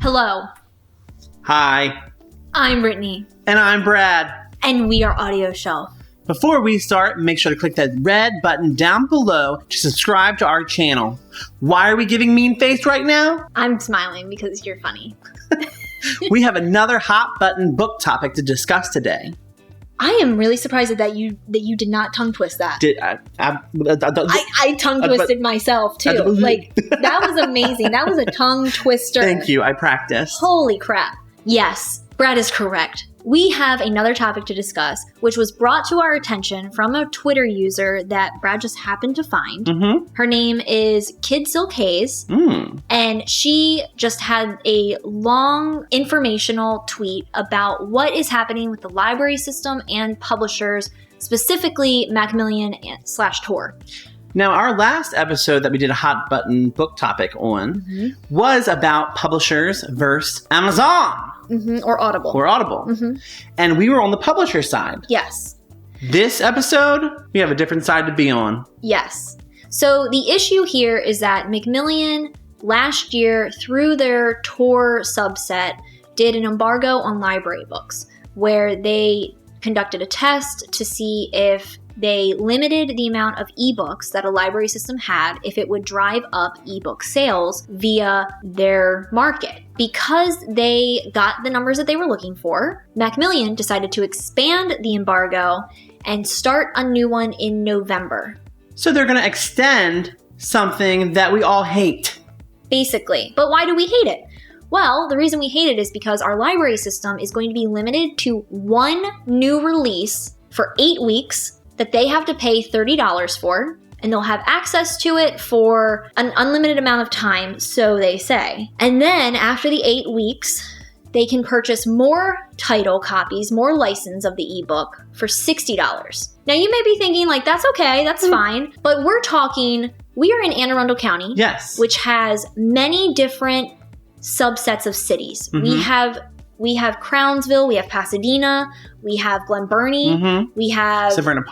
Hello, Hi, I'm Brittany, and I'm Brad. and we are AudioShelf. Before we start, make sure to click that red button down below to subscribe to our channel. Why are we giving mean face right now? I'm smiling because you're funny. We have another hot button book topic to discuss today. I am really surprised that you did not tongue twist that. I tongue twisted myself too. That was amazing. That was a tongue twister. Thank you. I practiced. Holy crap. Yes, Brad is correct. We have another topic to discuss, which was brought to our attention from a Twitter user that Brad just happened to find. Mm-hmm. Her name is Kid Silk Hayes, and she just had a long informational tweet about what is happening with the library system and publishers, specifically Macmillan / Tor. Now, our last episode that we did a hot button book topic on was about publishers versus Amazon. Or Audible. And we were on the publisher side. Yes. This episode, we have a different side to be on. Yes. So the issue here is that Macmillan last year, through their Tor subset, did an embargo on library books where they conducted a test to see if they limited the amount of ebooks that a library system had if it would drive up ebook sales via their market. Because they got the numbers that they were looking for, Macmillan decided to expand the embargo and start a new one in November. So they're going to extend something that we all hate. Basically. But why do we hate it? Well, the reason we hate it is because our library system is going to be limited to one new release for 8 weeks that they have to pay $30 for, and they'll have access to it for an unlimited amount of time, so they say. And then after the 8 weeks, they can purchase more title copies, more license of the ebook for $60. Now you may be thinking that's okay, that's fine, but we are in Anne Arundel County, Yes. which has many different subsets of cities. We have Crownsville, we have Pasadena, we have Glen Burnie, we have Severna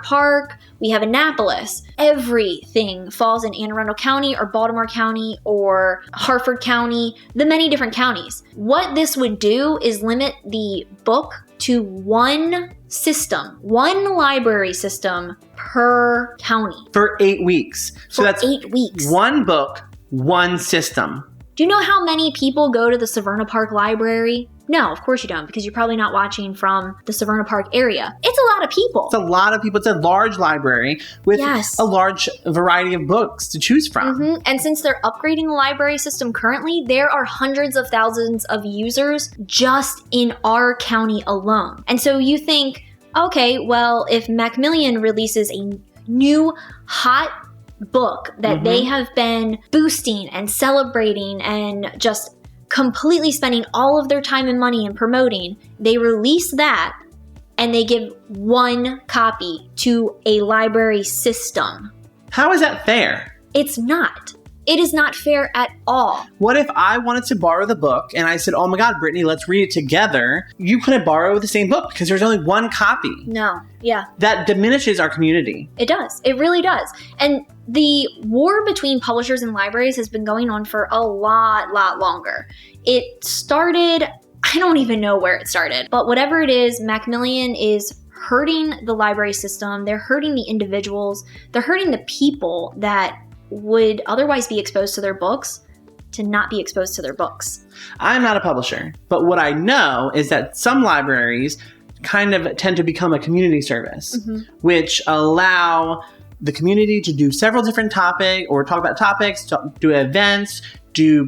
Park, we have Annapolis. Everything falls in Anne Arundel County or Baltimore County or Harford County, the many different counties. What this would do is limit the book to one system, one library system per county. For 8 weeks. So that's 8 weeks. One book, one system. Do you know how many people go to the Severna Park Library? No, of course you don't, because you're probably not watching from the Severna Park area. It's a lot of people. It's a lot of people. It's a large library with a large variety of books to choose from. And since they're upgrading the library system currently, there are hundreds of thousands of users just in our county alone. And so you think, okay, well, if Macmillan releases a new hot book that they have been boosting and celebrating and just completely spending all of their time and money in promoting, they release that and they give one copy to a library system. How is that fair? It's not. It is not fair at all. What if I wanted to borrow the book and I said, oh my God, Brittany, let's read it together. You couldn't borrow the same book because there's only one copy. No. Yeah. That diminishes our community. It does. It really does. And the war between publishers and libraries has been going on for a lot longer. It started, I don't even know where it started, but whatever it is, Macmillan is hurting the library system. They're hurting the individuals. They're hurting the people that would otherwise be exposed to their books to not be exposed to their books. I'm not a publisher, but what I know is that some libraries kind of tend to become a community service, which allow the community to do several different topics or talk about topics, do events, do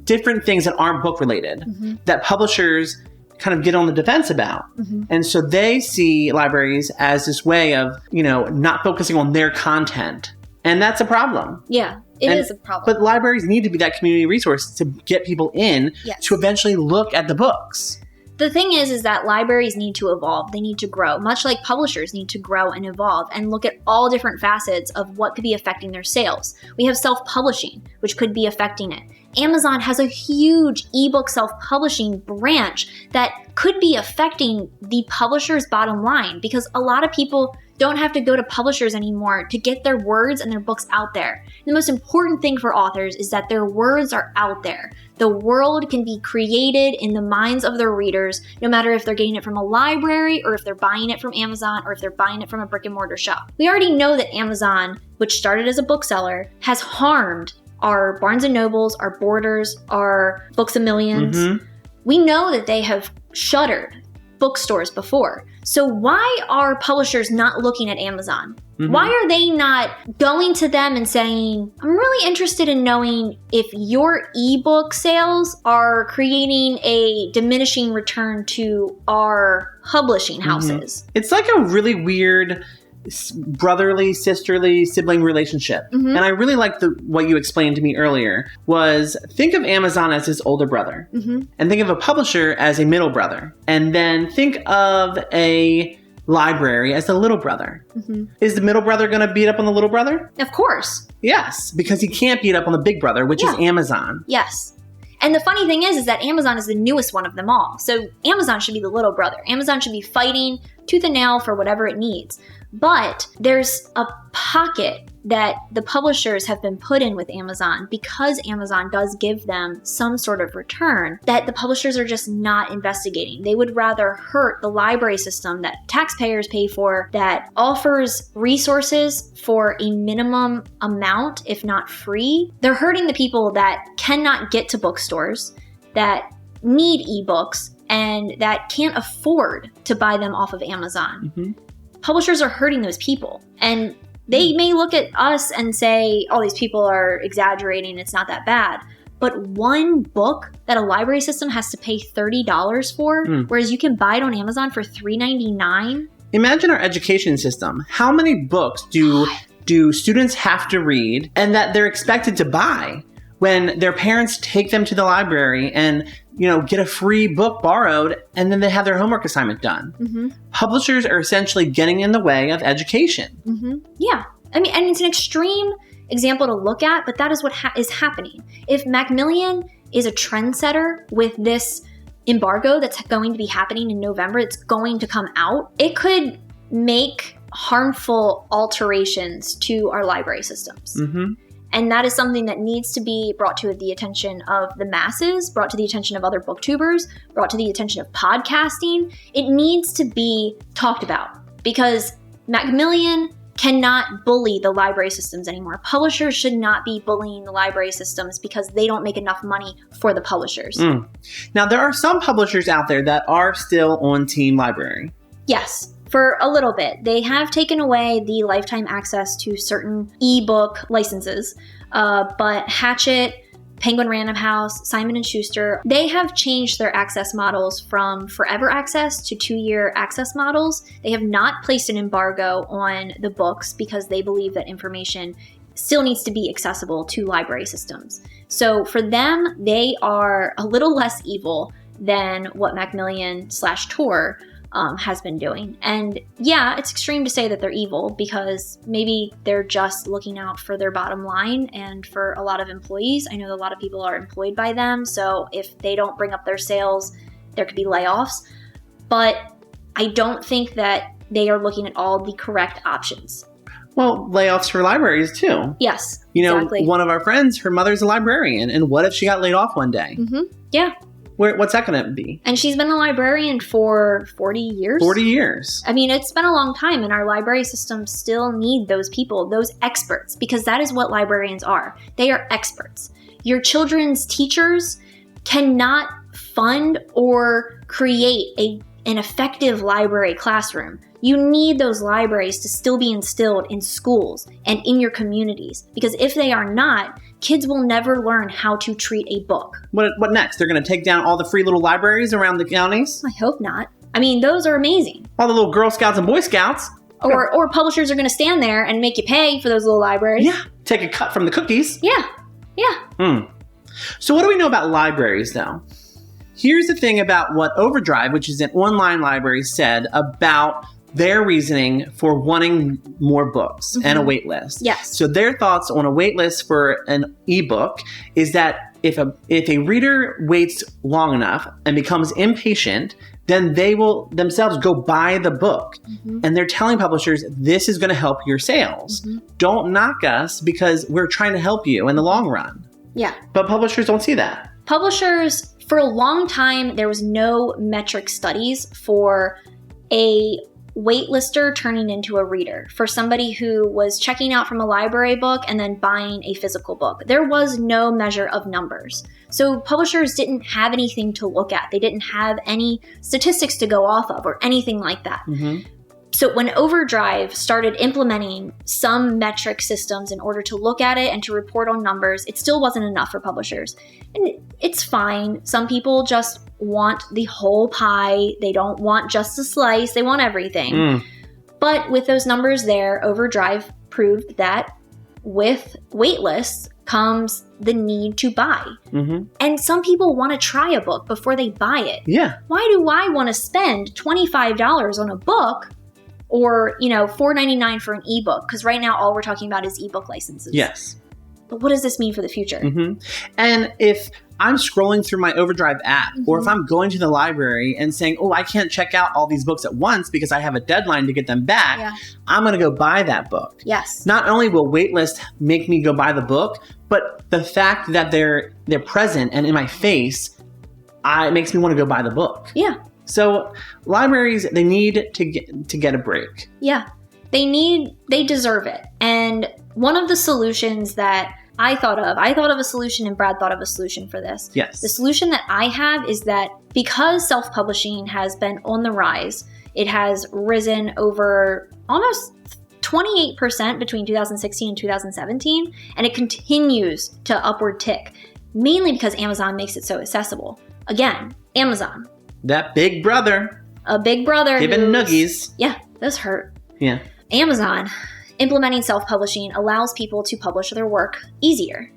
different things that aren't book related that publishers kind of get on the defense about. And so they see libraries as this way of, not focusing on their content. And that's a problem. Yeah, it is a problem. But libraries need to be that community resource to get people in to eventually look at the books. The thing is that libraries need to evolve. They need to grow, much like publishers need to grow and evolve and look at all different facets of what could be affecting their sales. We have self-publishing, which could be affecting it. Amazon has a huge ebook self-publishing branch that could be affecting the publisher's bottom line because a lot of people don't have to go to publishers anymore to get their words and their books out there. The most important thing for authors is that their words are out there. The world can be created in the minds of their readers, no matter if they're getting it from a library or if they're buying it from Amazon or if they're buying it from a brick and mortar shop. We already know that Amazon, which started as a bookseller, has harmed our Barnes & Nobles, our Borders, our Books A Millions. We know that they have shuttered bookstores before. So why are publishers not looking at Amazon? Why are they not going to them and saying, I'm really interested in knowing if your ebook sales are creating a diminishing return to our publishing houses? It's like a really weird brotherly, sisterly, sibling relationship. And I really like what you explained to me earlier was think of Amazon as his older brother and think of a publisher as a middle brother. And then think of a library as the little brother. Is the middle brother going to beat up on the little brother? Of course. Yes, because he can't beat up on the big brother, which is Amazon. Yes. And the funny thing is that Amazon is the newest one of them all. So Amazon should be the little brother. Amazon should be fighting tooth and nail for whatever it needs. But there's a pocket that the publishers have been put in with Amazon because Amazon does give them some sort of return that the publishers are just not investigating. They would rather hurt the library system that taxpayers pay for, that offers resources for a minimum amount, if not free. They're hurting the people that cannot get to bookstores, that need ebooks, and that can't afford to buy them off of Amazon. Publishers are hurting those people. And they may look at us and say, oh, these people are exaggerating, it's not that bad. But one book that a library system has to pay $30 for, whereas you can buy it on Amazon for $3.99. Imagine our education system. How many books do students have to read and that they're expected to buy when their parents take them to the library and get a free book borrowed, and then they have their homework assignment done? Publishers are essentially getting in the way of education. Yeah. I mean, and it's an extreme example to look at, but that is what is happening. If Macmillan is a trendsetter with this embargo that's going to be happening in November, it's going to come out, it could make harmful alterations to our library systems. And that is something that needs to be brought to the attention of the masses, brought to the attention of other booktubers, brought to the attention of podcasting. It needs to be talked about because Macmillan cannot bully the library systems anymore. Publishers should not be bullying the library systems because they don't make enough money for the publishers. Now, there are some publishers out there that are still on Team Library. Yes. For a little bit. They have taken away the lifetime access to certain ebook licenses, but Hachette, Penguin Random House, Simon & Schuster, they have changed their access models from forever access to 2-year access models. They have not placed an embargo on the books because they believe that information still needs to be accessible to library systems. So for them, they are a little less evil than what Macmillan/Tor has been doing. And yeah, it's extreme to say that they're evil because maybe they're just looking out for their bottom line and for a lot of employees. I know a lot of people are employed by them, so if they don't bring up their sales, there could be layoffs. But I don't think that they are looking at all the correct options. Well, layoffs for libraries too. Yes, exactly. One of our friends, her mother's a librarian, and what if she got laid off one day? Yeah. What's that going to be? And she's been a librarian for 40 years. 40 years. I mean, it's been a long time, and our library systems still need those people, those experts, because that is what librarians are. They are experts. Your children's teachers cannot fund or create an effective library classroom. You need those libraries to still be instilled in schools and in your communities, because if they are not, kids will never learn how to treat a book. What next? They're going to take down all the free little libraries around the counties? I hope not. I mean, those are amazing. All the little Girl Scouts and Boy Scouts. Or publishers are going to stand there and make you pay for those little libraries. Yeah, take a cut from the cookies. Yeah. So what do we know about libraries, though? Here's the thing about what Overdrive, which is an online library, said about their reasoning for wanting more books and a wait list. Yes. So their thoughts on a wait list for an ebook is that if a reader waits long enough and becomes impatient, then they will themselves go buy the book. And they're telling publishers, this is going to help your sales. Don't knock us because we're trying to help you in the long run. Yeah. But publishers don't see that. Publishers, for a long time, there was no metric studies for a waitlister turning into a reader, for somebody who was checking out from a library book and then buying a physical book. There was no measure of numbers. So publishers didn't have anything to look at. They didn't have any statistics to go off of or anything like that. So when Overdrive started implementing some metric systems in order to look at it and to report on numbers, it still wasn't enough for publishers. And it's fine. Some people just want the whole pie. They don't want just a slice. They want everything. But with those numbers there, Overdrive proved that with waitlists comes the need to buy. And some people want to try a book before they buy it. Yeah. Why do I want to spend $25 on a book or, $4.99 for an ebook? Because right now all we're talking about is ebook licenses. Yes. But what does this mean for the future? And if I'm scrolling through my Overdrive app, or if I'm going to the library and saying, oh, I can't check out all these books at once because I have a deadline to get them back, I'm going to go buy that book. Yes. Not only will waitlist make me go buy the book, but the fact that they're present and in my face, it makes me want to go buy the book. Yeah. So libraries, they need to get a break. Yeah. They deserve it. And one of the solutions that I thought of a solution and Brad thought of a solution for this. Yes. The solution that I have is that because self-publishing has been on the rise, it has risen over almost 28% between 2016 and 2017, and it continues to upward tick, mainly because Amazon makes it so accessible. Again, Amazon. That big brother. A big brother. Giving nuggies. Yeah, those hurt. Yeah. Amazon implementing self-publishing allows people to publish their work easier.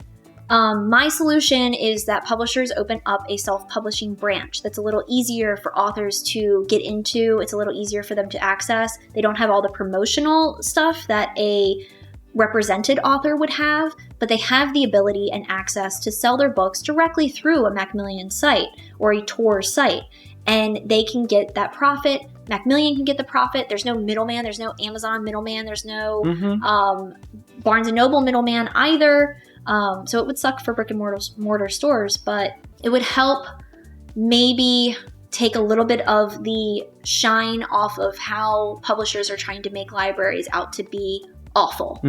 My solution is that publishers open up a self-publishing branch that's a little easier for authors to get into. It's a little easier for them to access. They don't have all the promotional stuff that a represented author would have, but they have the ability and access to sell their books directly through a Macmillan site or a Tor site, and they can get that profit. Macmillan can get the profit. There's no middleman. There's no Amazon middleman. There's no Barnes & Noble middleman either. So it would suck for brick and mortar stores, but it would help maybe take a little bit of the shine off of how publishers are trying to make libraries out to be awful.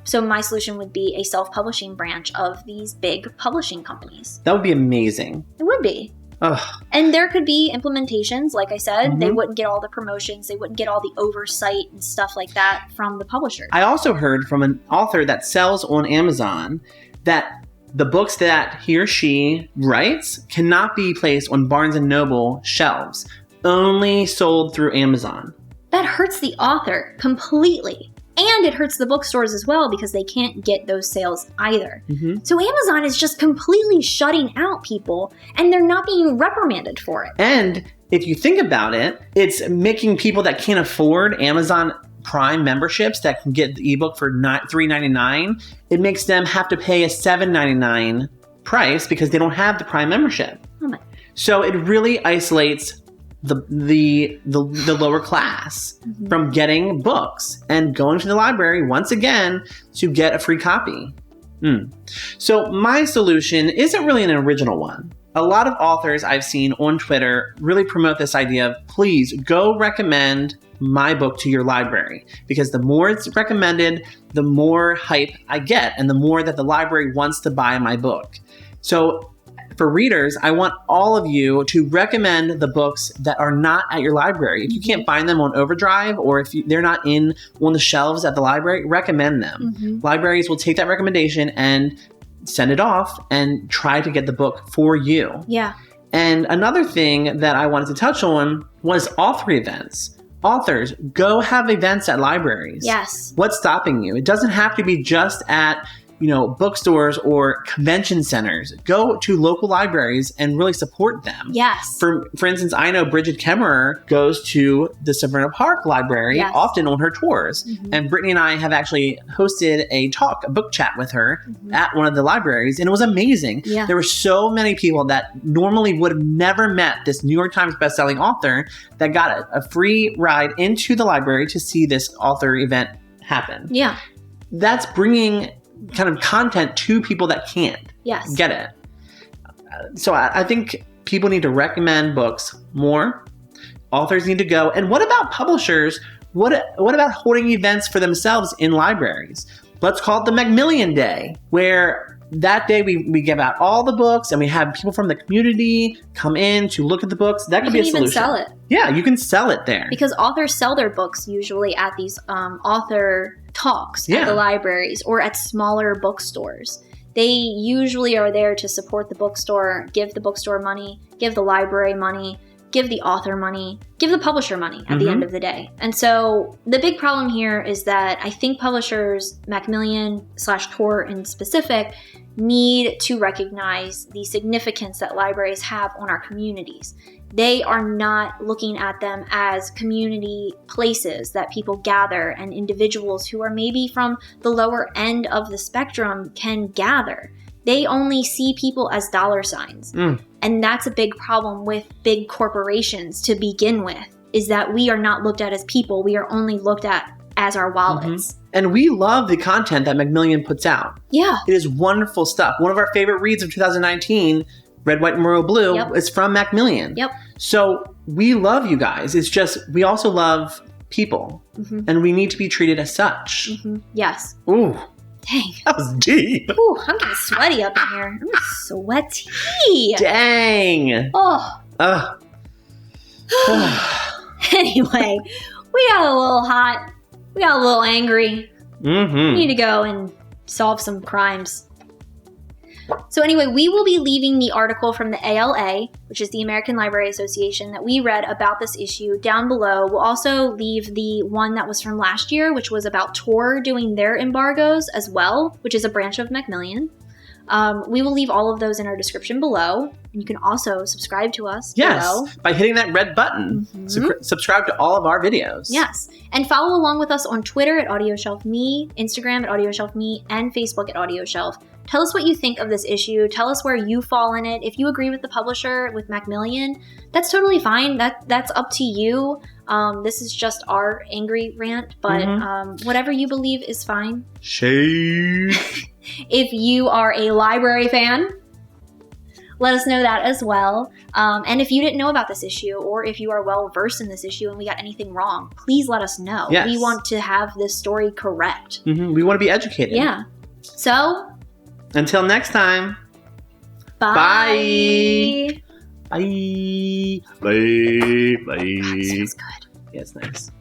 So my solution would be a self-publishing branch of these big publishing companies. That would be amazing. It would be. Ugh. And there could be implementations, like I said, they wouldn't get all the promotions, they wouldn't get all the oversight and stuff like that from the publisher. I also heard from an author that sells on Amazon that the books that he or she writes cannot be placed on Barnes & Noble shelves, only sold through Amazon. That hurts the author completely. And it hurts the bookstores as well because they can't get those sales either. So Amazon is just completely shutting out people, and they're not being reprimanded for it. And if you think about it, it's making people that can't afford Amazon Prime memberships that can get the ebook for $3.99, it makes them have to pay a $7.99 price because they don't have the Prime membership. So it really isolates the lower class from getting books and going to the library once again to get a free copy. So my solution isn't really an original one. A lot of authors I've seen on Twitter really promote this idea of please go recommend my book to your library, because the more it's recommended, the more hype I get and the more that the library wants to buy my book. So for readers, I want all of you to recommend the books that are not at your library. If you can't find them on Overdrive, or if they're not on the shelves at the library, recommend them. Libraries will take that recommendation and send it off and try to get the book for you. Yeah. And another thing that I wanted to touch on was author events. Authors, go have events at libraries. Yes. What's stopping you? It doesn't have to be just at bookstores or convention centers. Go to local libraries and really support them. Yes. For instance, I know Bridget Kemmerer goes to the Severna Park Library often on her tours. And Brittany and I have actually hosted a book chat with her at one of the libraries, and it was amazing. Yeah. There were so many people that normally would have never met this New York Times bestselling author that got a free ride into the library to see this author event happen. Yeah. That's bringing kind of content to people that can't Yes. get it. So I think people need to recommend books more. Authors need to go. And what about publishers? What about holding events for themselves in libraries? Let's call it the Macmillan Day, where that day we give out all the books and we have people from the community come in to look at the books. That could be a solution. You can even sell it. Yeah, you can sell it there. Because authors sell their books usually at these author talks at the libraries or at smaller bookstores. They usually are there to support the bookstore, give the bookstore money, give the library money, give the author money, give the publisher money at the end of the day. And so the big problem here is that I think publishers, Macmillan/Tor in specific, need to recognize the significance that libraries have on our communities. They are not looking at them as community places that people gather and individuals who are maybe from the lower end of the spectrum can gather. They only see people as dollar signs. And that's a big problem with big corporations to begin with, is that we are not looked at as people. We are only looked at as our wallets. And we love the content that Macmillan puts out. Yeah. It is wonderful stuff. One of our favorite reads of 2019, Red, White, and Royal Blue, is from Macmillan. So we love you guys. It's just, we also love people. And we need to be treated as such. Yes. Ooh. Dang. That was deep. Ooh, I'm getting sweaty up in here. I'm sweaty. Dang. Oh. Anyway, we got a little hot. We got a little angry. We need to go and solve some crimes. So anyway, we will be leaving the article from the ALA, which is the American Library Association, that we read about this issue down below. We'll also leave the one that was from last year, which was about Tor doing their embargoes as well, which is a branch of Macmillan. We will leave all of those in our description below. And you can also subscribe to us below. By hitting that red button. Subscribe to all of our videos. Yes. And follow along with us on Twitter at AudioShelfMe, Instagram at AudioShelfMe, and Facebook at AudioShelf. Tell us what you think of this issue. Tell us where you fall in it. If you agree with the publisher, with Macmillan, that's totally fine. That's up to you. This is just our angry rant, but whatever you believe is fine. Shade. If you are a library fan, let us know that as well. And if you didn't know about this issue, or if you are well versed in this issue and we got anything wrong, please let us know. Yes. We want to have this story correct. We want to be educated. Yeah. So, until next time. Bye. Bye. Bye. Bye. God, this feels good. Yeah, it's nice.